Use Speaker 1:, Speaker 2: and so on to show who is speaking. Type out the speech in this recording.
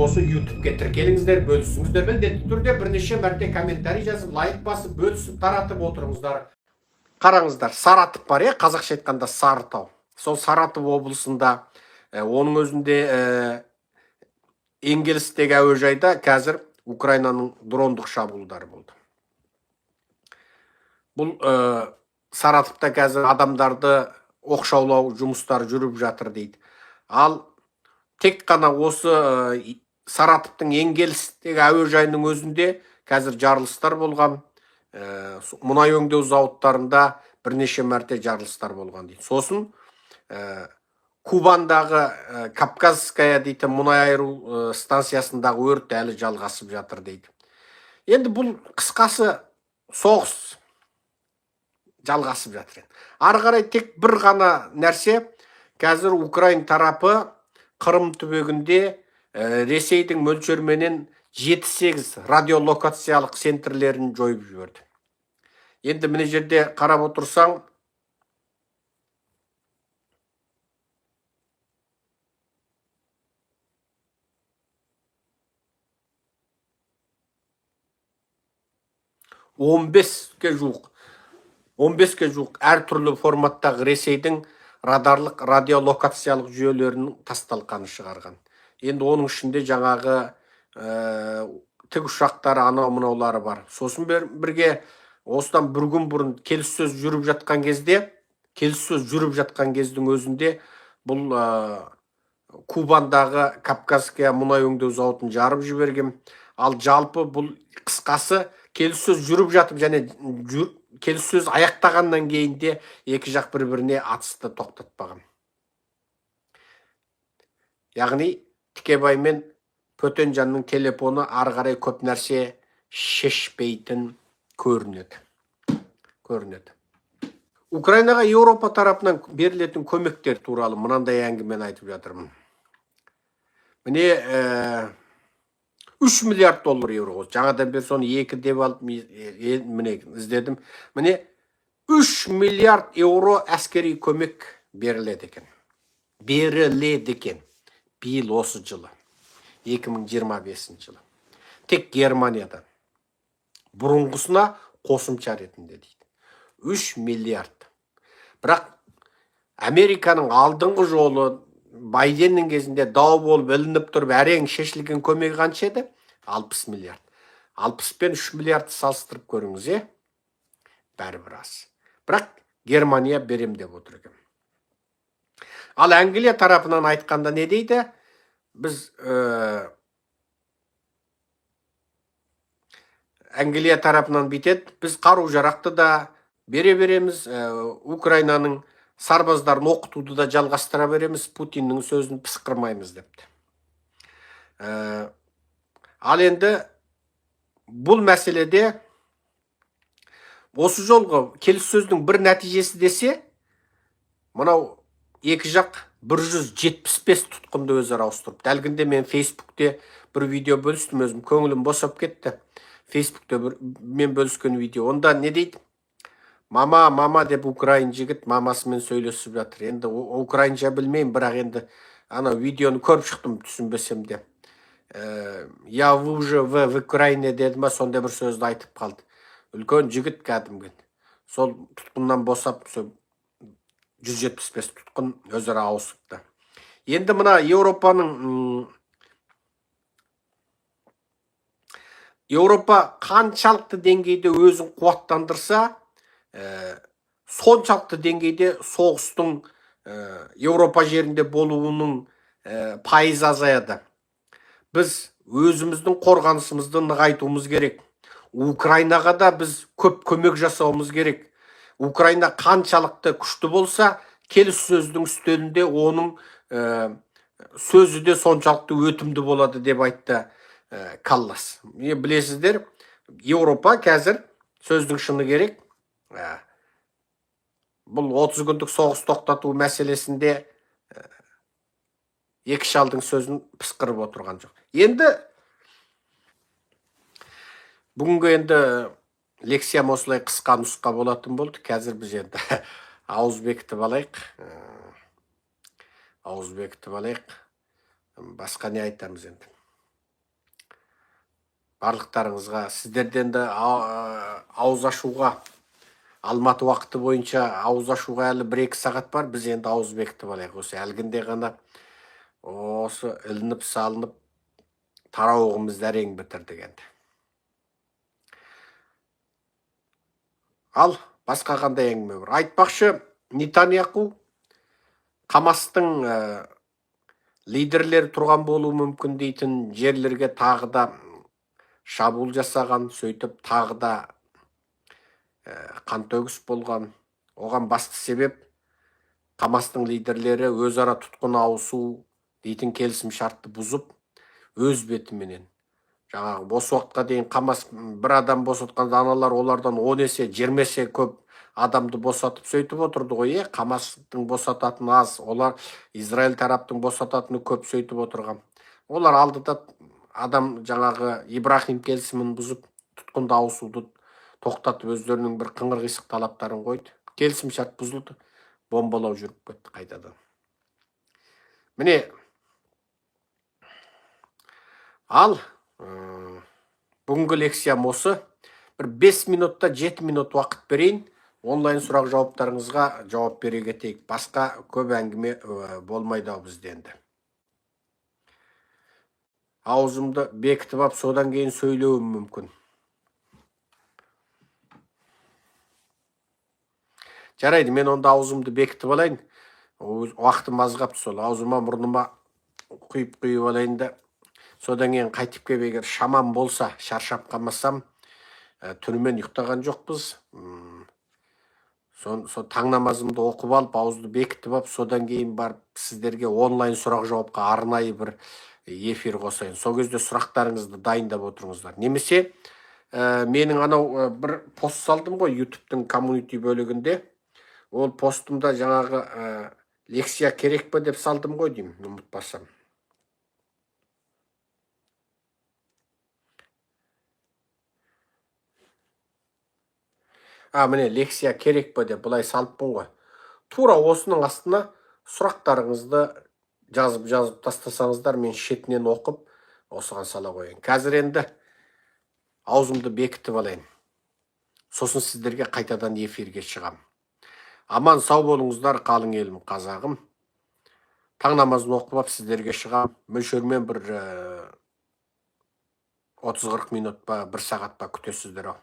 Speaker 1: осы YouTube-ке тіркеліңіздер, бөлісіңіздер, міндетті түрде бірнеше мәрте комментарий жазып, лайк басып, бөлісіп, таратып отырыңыздар. Қараңыздар, Саратов бар, қазақша айтқанда Сарытау. Сол Саратов облысында, оның өзінде Енгелістегі әуежайда қазір Украинаның дрондық шабуылдары болды. Бұл Саратовта қазір адамдарды оқшаулау жұмыстары жүріп жатыр дейді. Ал тек қана осы Саратовтың Енгелістегі әуежайының өзінде қазір жарылыстар болған, мұнай өңдеу зауыттарында бірнеше мәрте жарылыстар болған дейді. Сосын Кубандағы Кавказская дейтін мұнай айыру станциясындағы өрт әлі жалғасып жатыр дейді. Енді бұл қысқасы соғыс жалғасып жатыр. Ары қарай тек бір ғана нәрсе, қазір Украин тарапы Қырым түбегінде Ресейдің мөлшерменен 7-8 радиолокациялық центрлерін жойып жіберді. Енді міне жерде қарап отырсаң, он беске жуық әртүрлі форматтағы Ресейдің радарлық радиолокациялық жүйелерінің тасталқаны шығарған. Енді оның ішінде жаңағы тікұшақтары, анау-мынаулары бар. Сосын бірге осыдан бір күн бұрын келіссөз жүріп жатқан кездің өзінде бұл Кубандағы Кавказская мұнай өңдеу зауытын жарып жіберген. Ал жалпы бұл қысқасы келіссөз жүріп жатып, және келіссөз аяқтағаннан кейін де екі жақ бір-біріне атысты тоқтатпаған. Яғни Тікебай мен Пөтенжанның телефоны ары қарай көп нәрсе шешпейтін көрінеді. Украинаға Еуропа тарапынан берілетін көмектер туралы мынандай әңгімені айтып жатырмын. Міне 3 миллиард доллар евро. Жаңадан бері соны 2 деп алып, міне іздедім. Міне 3 миллиард евро әскери көмек беріледі екен. Биыл осы жылы, 2025 жылы. Тек Германиядан. Бұрынғысына қосымша ретінде дейді. 3 миллиард. Бірақ Американың алдыңғы жолы Байденнің кезінде дау болып ілініп тұрып әрең шешілген көмегі қанша еді? 60 миллиард. 60 пен 3 миллиард салыстырып көріңіз, бәрібір аз. Бірақ Германия берем деп отыр екен. Ал Англия тарапынан айтқанда не дейді? Біз Англия тарапынан битеді, біз қару жарақты да бере береміз, Украинаның сарбаздарын оқытуды да жалғастыра береміз, Путиннің сөзін пысқырмаймыз депті. Ал енді бұл мәселеде осы жолғы келіссөздің бір нәтижесі десе, мынау екі жақ 175 тұтқынды өзара ауыстырыпты. Әлгінде мен Фейсбукте бір видео бөлістім, өзім көңілім босап кетті. Фейсбукте мен бөліскен видео. Онда не дейді? Мама деп украин жігіт мамасымен сөйлесіп жатыр. Енді украинша білмеймін, бірақ енді ана видеоны көріп шықтым, түсінбесем де. Я уже в Украине деді ма, сонда бір сөзді айтып қалды. Үлкен жігіт кәдімгі. Сол тұтқыннан босап, 175 тұтқын өзара ауысыпты. Енді мына Еуропа қаншалықты деңгейде өзін қуаттандырса, соншалықты деңгейде соғыстың Еуропа жерінде болуының пайызы азаяды. Біз өзіміздің қорғанысымызды нығайтуымыз керек. Украинаға да біз көп көмек жасауымыз керек. Украина қаншалықты күшті болса, келіссөздің үстелінде оның сөзі де соншалықты өтімді болады деп айтты Каллас. Білесіздер, Еуропа қазір сөздің шыны керек. Бұл 30 күндік соғыс тоқтату мәселесінде екі шалдың сөзін пысқырып отырған жоқ. Енді бүгінгі енді лекциям осылай қысқа нұсқа болатын болды. Қазір біз енді ауыз бекітіп алайық. Басқа не айтамыз енді? барлықтарыңызға. Сіздерден де ауыз ашуға, Алматы уақыты бойынша ауыз ашуға әлі 1-2 сағат бар. Біз енді ауыз бекітіп алайық. Осы әлгінде ғана осы ілініп салынып тарауығымызды әрең бітірдік енді. Ал басқа қандай әңгіме бар? Айтпақшы, Нетаньяху Хамастың лидерлері тұрған болуы мүмкін дейтін жерлерге тағы да шабуыл жасаған, сөйтіп тағы да қантөгіс болған. Оған басты себеп Хамастың лидерлері өзара тұтқын ауысу дейтін келісім шартты бұзып, өз бетіменен жаңағы бос уақытқа дейін Хамас бір адам босатқанда аналар олардан 10 есе, 20 есе көп адамды босатып сөйтіп отырды ғой. Хамастың босататыны аз, олар Израиль тараптың босататыны көп сөйтіп отырған. Олар алдыда адам жаңағы Ибрахим келісімін бұзып, тұтқында ауысуды тоқтатып өздерінің бір қыңыр қисық талаптарын қойды. Келісім шарт бұзылды, бомбалау жүріп кетті қайтадан. Міне, ал бүгінгі лекциям осы. Бір 5 минутта 7 минут уақыт берейін. Онлайн сұрақ жауаптарыңызға жауап бере кетейік. Басқа көп әңгіме болмайды бізде енді. Аузымды бекітіп алып, содан кейін сөйлеуім мүмкін. Жарайды, мен онда аузымды бекітіп алайын. Уақытым аз қалыпты, сол аузыма, мұрныма құйып алайын да. Содан кейін қайтып келіп, егер шамам болса, шаршап қалмасам, түнімен ұйықтаған жоқпыз. Таң намазымды оқып алып, аузды бекітіп алып, содан кейін барып сіздерге онлайн сұрақ жауапқа арнайы бір эфир қосайын. Сол кезде сұрақтарыңызды дайындап отырыңыздар. Немесе менің анау бір пост салдым ғой YouTube-тың комьюнити бөлігінде. Ол постымда жаңағы лекция керек пе деп салдым ғой деймін, ұмытпасам. Міне, лекция керек пе деп бұлай салыппын ғой. Тура осының астына сұрақтарыңызды жазып тастасаңыздар, мен шетінен оқып, осыған сала қояйын. Қазір енді аузымды бекітіп алайын. Сосын сіздерге қайтадан эфирге шығам. Аман сау болыңыздар, қалың елім, қазағым. Таң намазын оқып алып сіздерге шығам. Мөлшермен бір 30-40 минут па, 1 сағат па күтесіздер.